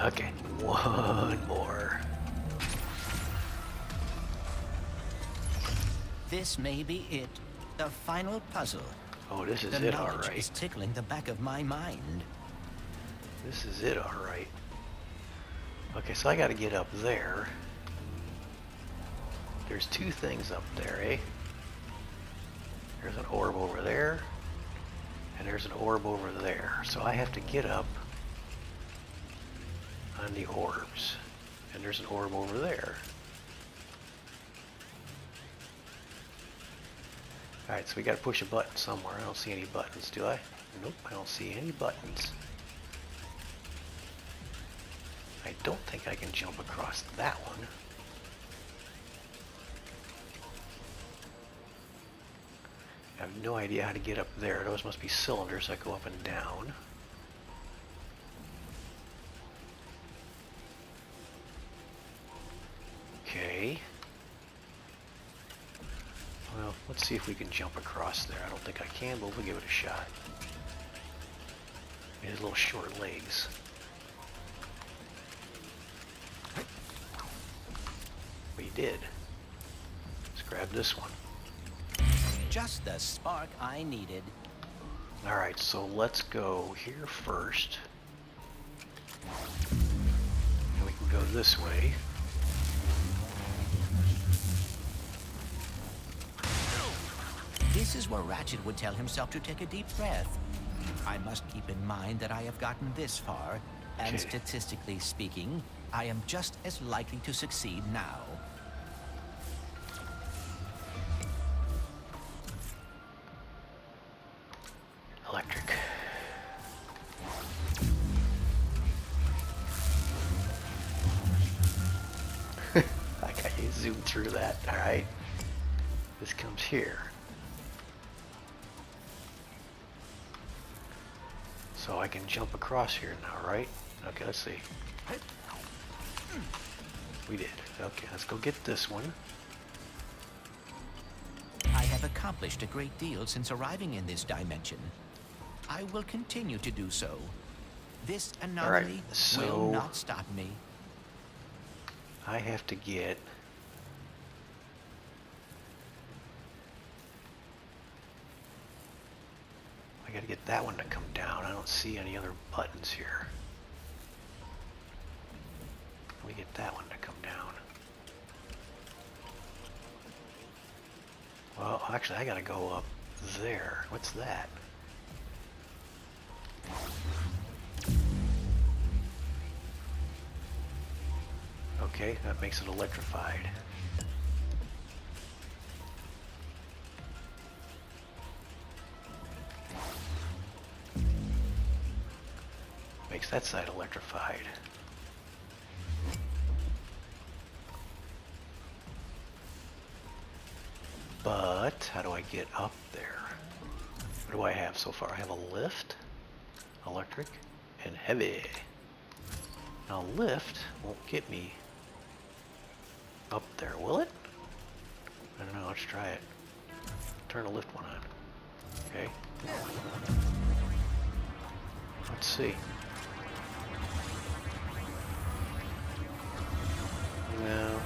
Okay, one more. This may be it. The final puzzle. Oh, this is The it, knowledge alright. is tickling the back of my mind. This is it, alright. Okay, so I gotta get up there. There's two things up there, eh? There's an orb over there, and there's an orb over there. So I have to get up on the orbs. And there's an orb over there. Alright, so we gotta push a button somewhere. I don't see any buttons, do I? Nope, I don't see any buttons. I don't think I can jump across that one. I have no idea how to get up there. Those must be cylinders that go up and down. Okay. Well, let's see if we can jump across there. I don't think I can, but we'll give it a shot. He has little short legs. We did. Let's grab this one. Just the spark I needed. Alright, so let's go here first. And we can go this way. This is where Ratchet would tell himself to take a deep breath. I must keep in mind that I have gotten this far, and Okay. statistically speaking, I am just as likely to succeed now. Electric. I got you zoomed through that. Alright. This comes here. So I can jump across here now, right? Okay, let's see. We did. Okay, let's go get this one. I have accomplished a great deal since arriving in this dimension. I will continue to do so. This anomaly so will not stop me. I have to get... I gotta get that one to come down. I don't see any other buttons here. Let me get that one to come down. Well, actually, I gotta go up there. What's that? Okay, that makes it electrified. Makes that side electrified. But how do I get up there? What do I have so far? I have a lift, electric, and heavy. Now lift won't get me up there, will it? I don't know, let's try it. Turn the lift one on. Okay. Let's see. No.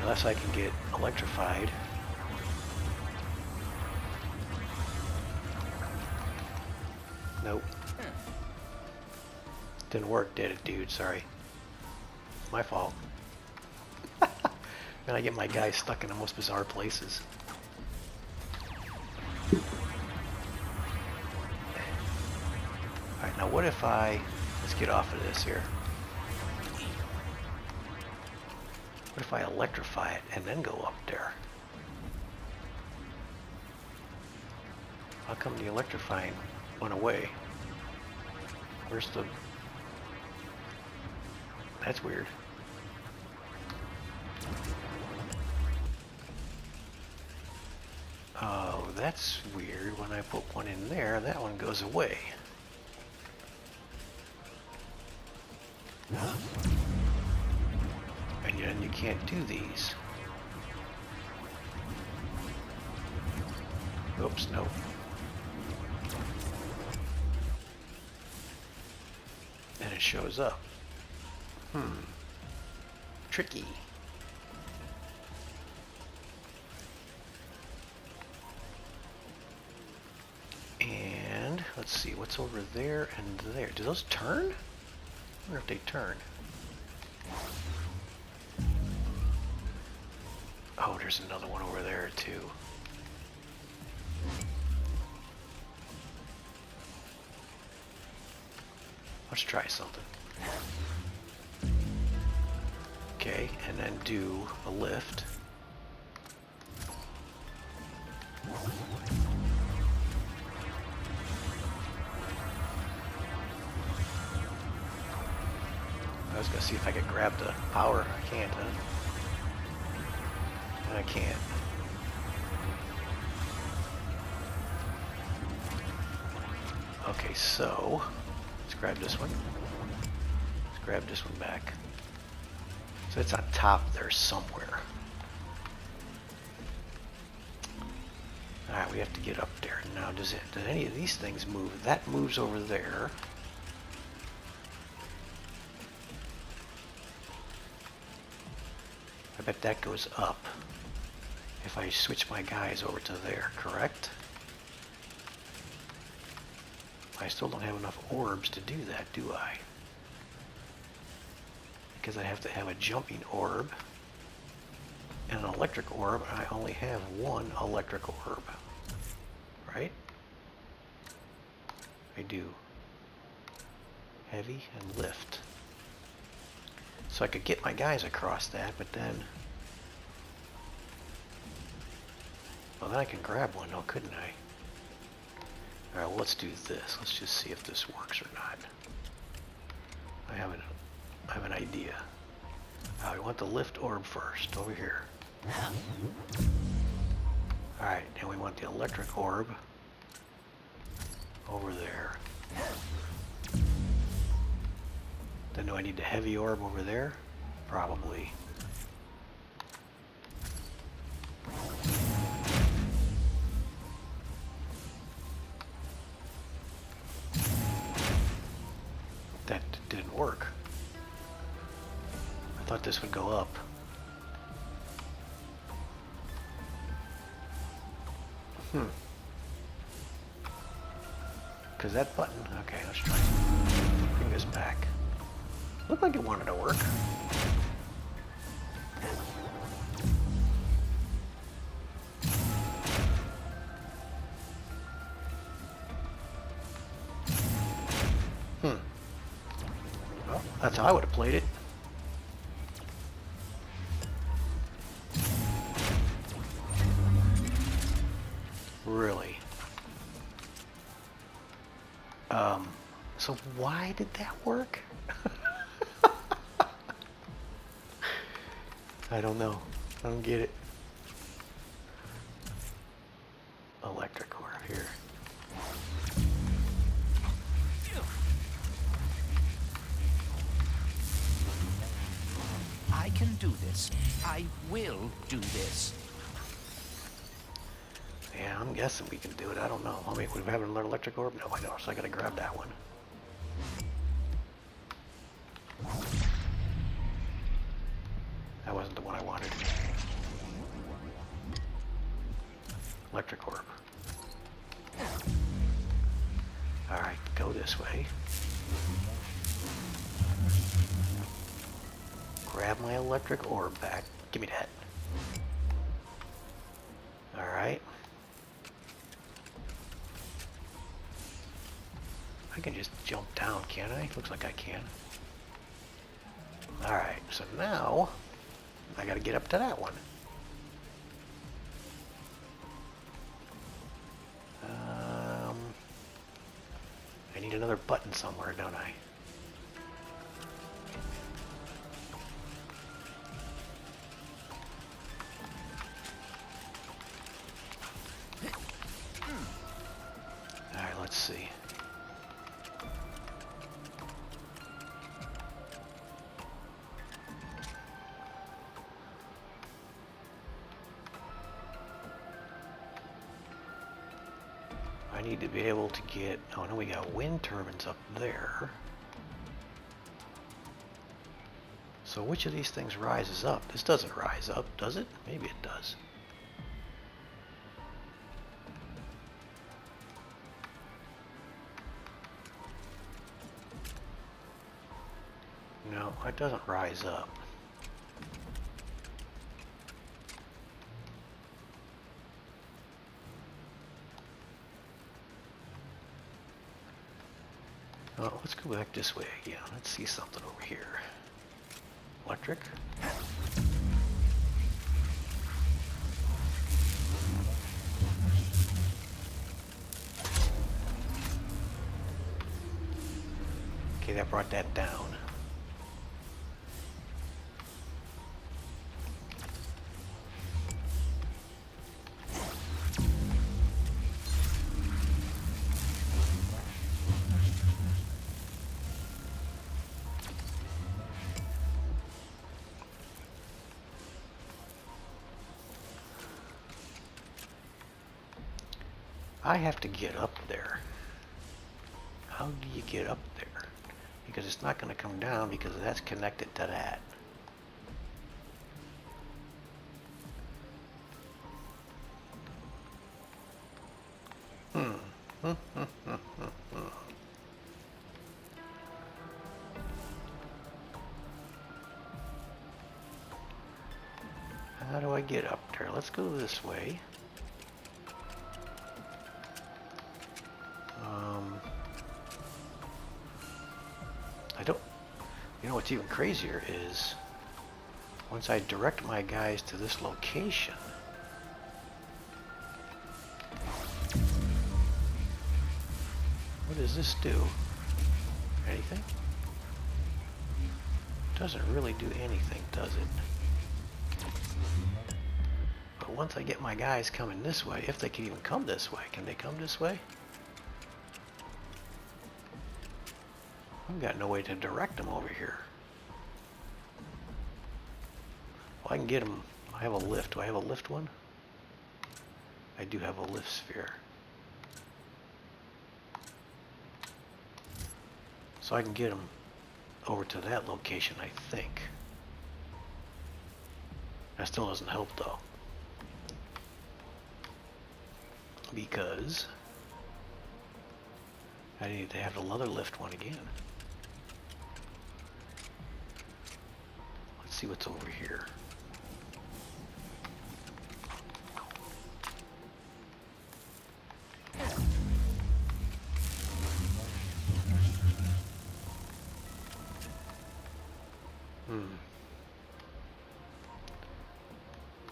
Unless I can get electrified. Nope. Didn't work, did it, dude? Sorry. My fault. Man, I get my guys stuck in the most bizarre places. Alright, now what if I... Let's get off of this here. What if I electrify it and then go up there? How come the electrifying went away? Where's the... That's weird. Oh, that's weird. When I put one in there, that one goes away. And then you can't do these. Oops, no. And it shows up. Tricky. And let's see what's over there and there. Do those turn? I wonder if they turn. Oh, there's another one over there too. Let's try something. Okay, and then do a lift. I was gonna see if I could grab the power. I can't, huh? I can't. Okay, so let's grab this one. Let's grab this one back. So it's on top there somewhere. Alright, we have to get up there. Now, does any of these things move? That moves over there. I bet that goes up if I switch my guys over to there, correct? I still don't have enough orbs to do that, do I? Because I have to have a jumping orb and an electric orb, and I only have one electric orb. Right? I do. Heavy and lift. So I could get my guys across that, but then... Well, then I can grab one, though, couldn't I? Alright, well, let's do this. Let's just see if this works or not. I have an idea. I want the lift orb first, over here. Alright, and we want the electric orb over there. Then do I need the heavy orb over there? Probably. That didn't work. I thought this would go up. Because that button... Okay, let's try. Bring this back. Looked like it wanted to work. Well, that's how I would have played it. Really? So why did that work? I don't know. I don't get it. Electric orb here. I can do this. I will do this. Yeah, I'm guessing we can do it. I don't know. I mean, we have another electric orb? No, I don't. So I gotta grab that one. That wasn't the one I wanted. Electric orb. Alright, go this way. Grab my electric orb back. Give me that. Alright. I can just jump down, can't I? Looks like I can. Alright, so now I gotta get up to that one. I need another button somewhere, don't I? Alright, let's see. I need to be able to get... Oh, no, we got wind turbines up there. So which of these things rises up? This doesn't rise up, does it? Maybe it does. No, it doesn't rise up. Oh, let's go back this way again. Let's see something over here. Electric. Okay, that brought that down. I have to get up there. How do you get up there? Because it's not going to come down because that's connected to that. How do I get up there? Let's go this way. I don't... You know what's even crazier is once I direct my guys to this location, what does this do? Anything? Doesn't really do anything, does it? But once I get my guys coming this way, if they can even come this way, can they come this way? I've got no way to direct them over here. Well, I can get them. I have a lift. Do I have a lift one? I do have a lift sphere. So I can get them over to that location, I think. That still doesn't help, though. Because I need to have another lift one again. Let's see what's over here.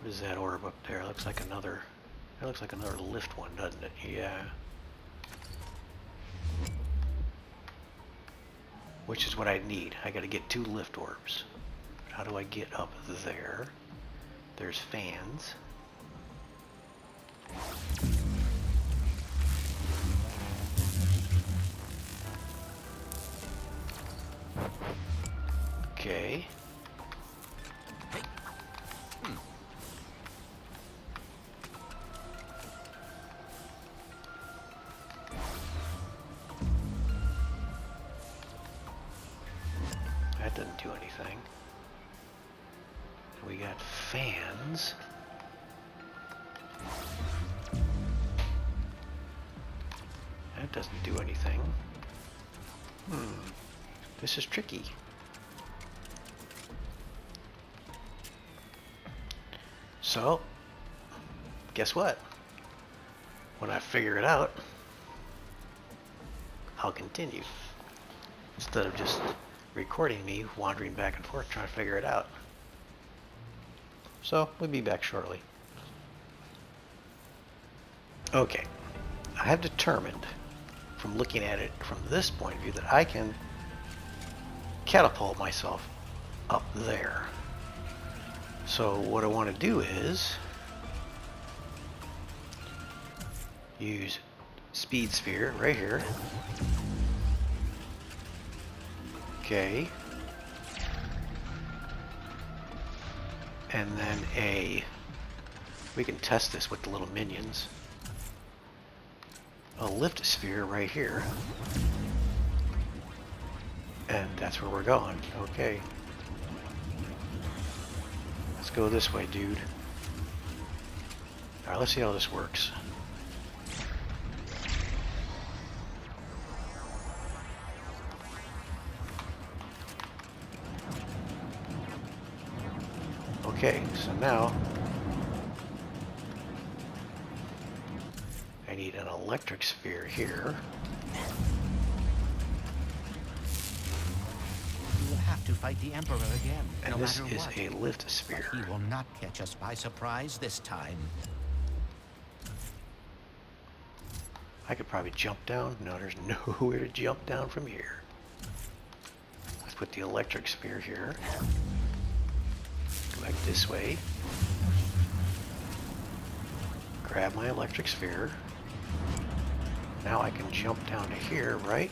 What is that orb up there? Looks like another. That looks like another lift one, doesn't it? Yeah. Which is what I need. I gotta get 2 lift orbs. How do I get up there? There's fans. Okay. That doesn't do anything. We got fans. That doesn't do anything. This is tricky. So, guess what? When I figure it out, I'll continue. Instead of just recording me wandering back and forth trying to figure it out. So, we'll be back shortly. Okay, I have determined from looking at it from this point of view that I can catapult myself up there. So what I want to do is use speed sphere right here. Okay. And then we can test this with the little minions. A lift sphere right here. And that's where we're going. Okay. go this way, dude. Alright, let's see how this works. Okay, so now I need an electric sphere here. We will have to fight the Emperor again, And no this matter is what. a lift sphere. He will not catch us by surprise this time. I could probably jump down. No, there's nowhere to jump down from here. Let's put the electric sphere here. Go back this way. Grab my electric sphere. Now I can jump down to here, right?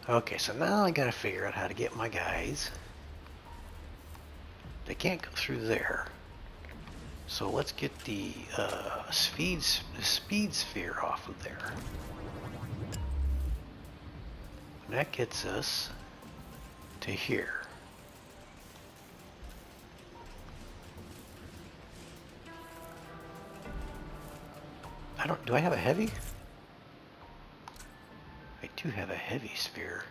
Okay, so now I gotta figure out how to get my guys. They can't go through there. So let's get the speed sphere off of there. And that gets us to here. Do I have a heavy? I do have a heavy sphere.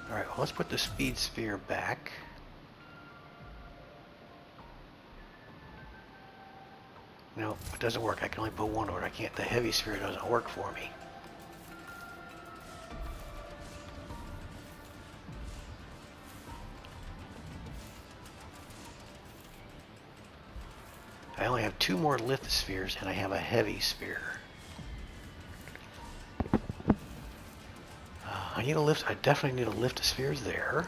Alright, well, let's put the speed sphere back. No, it doesn't work. I can only put one over. I can't. The heavy sphere doesn't work for me. I only have 2 more lift spheres, and I have a heavy sphere. I need a lift. I definitely need a lift spheres there.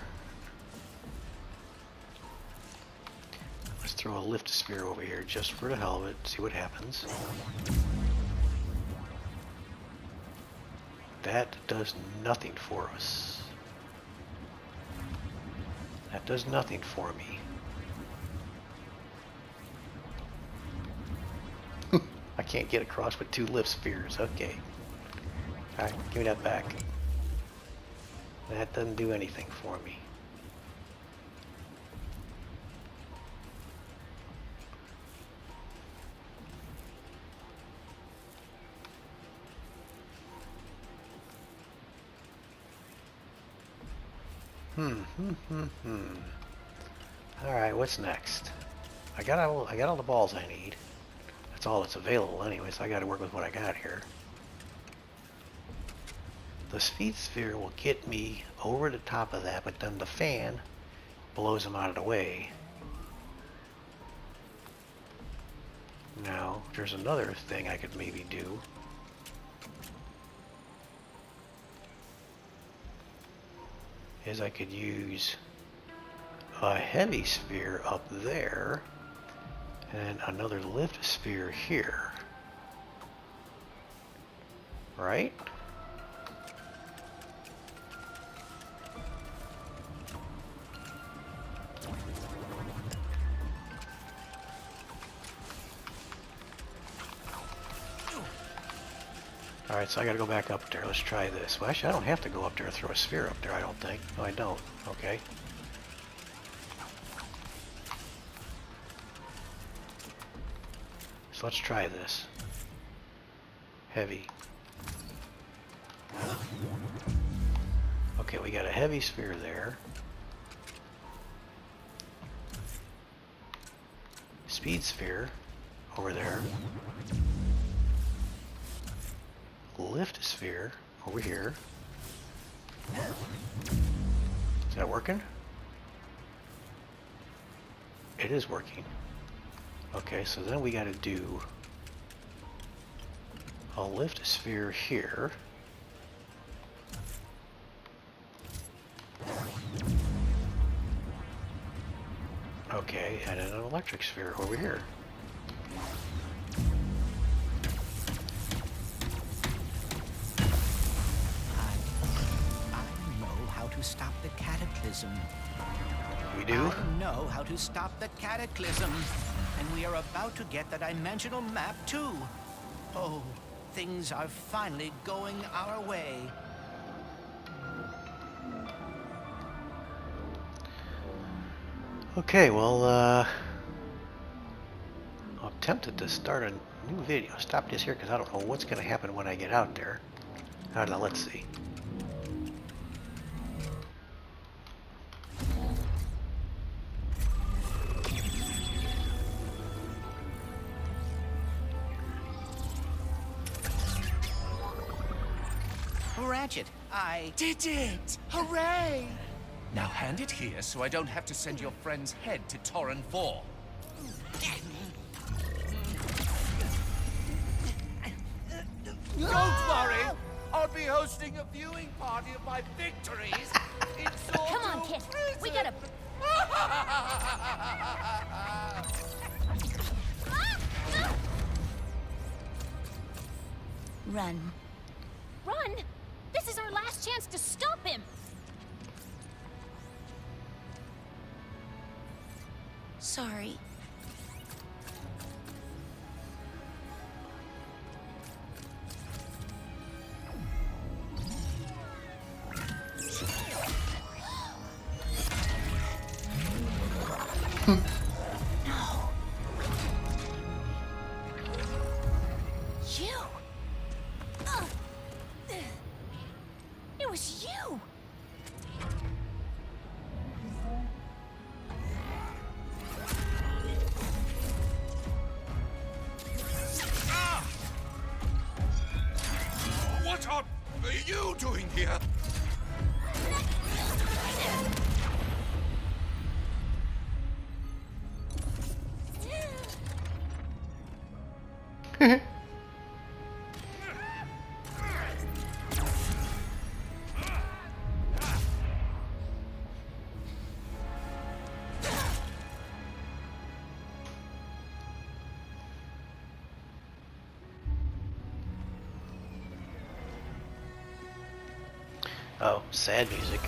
Let's throw a lift sphere over here just for the hell of it. See what happens. That does nothing for us. That does nothing for me. I can't get across with 2 lift spheres. Okay. Alright, give me that back. That doesn't do anything for me. Alright, what's next? I got all the balls I need. That's all that's available anyway, so I gotta work with what I got here. The speed sphere will get me over the top of that, but then the fan blows them out of the way. Now, there's another thing I could maybe do. Is I could use a heavy sphere up there and another lift sphere here. Right? Alright, so I gotta go back up there. Let's try this. Well, actually, I don't have to go up there and throw a sphere up there, I don't think. No, I don't. Okay. So let's try this. Heavy. Okay, we got a heavy sphere there. Speed sphere over there. Lift sphere over here. Is that working? It is working. Okay, so then we got to do a lift sphere here. Okay, and then an electric sphere over here. Stop the cataclysm. We do? I know how to stop the cataclysm. And we are about to get the dimensional map too. Oh, things are finally going our way. Okay, well, I'm tempted to start a new video. Stop this here because I don't know what's going to happen when I get out there. I don't know, let's see. Ratchet, I Did it! Hooray! Now hand it here so I don't have to send your friend's head to Torren 4. Don't worry! I'll be hosting a viewing party of my victories in sort Come on, kid. We gotta. Run. Run! This is our last chance to stop him! Sorry. No. You. It was you. What are you doing here? Oh, sad music.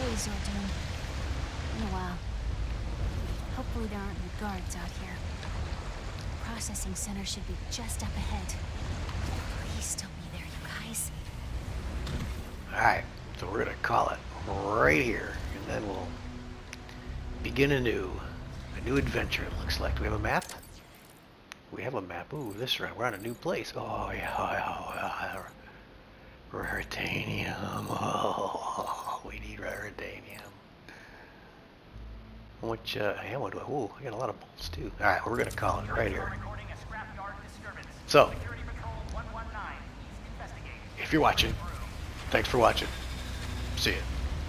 Hey, Zordon. Been a while. Hopefully there aren't any guards out here. Processing center should be just up ahead. Please still be there, you guys. Alright, so we're going to call it right here, and then we'll begin anew. A new adventure, it looks like. Do we have a map? We have a map. Ooh, this right. We're on a new place. Oh, yeah. Raritanium. Oh, we need Raritanium. Which, yeah, what do I... Ooh, I got a lot of bolts, too. Alright, we're going to call it right here. So, if you're watching, thanks for watching. See ya.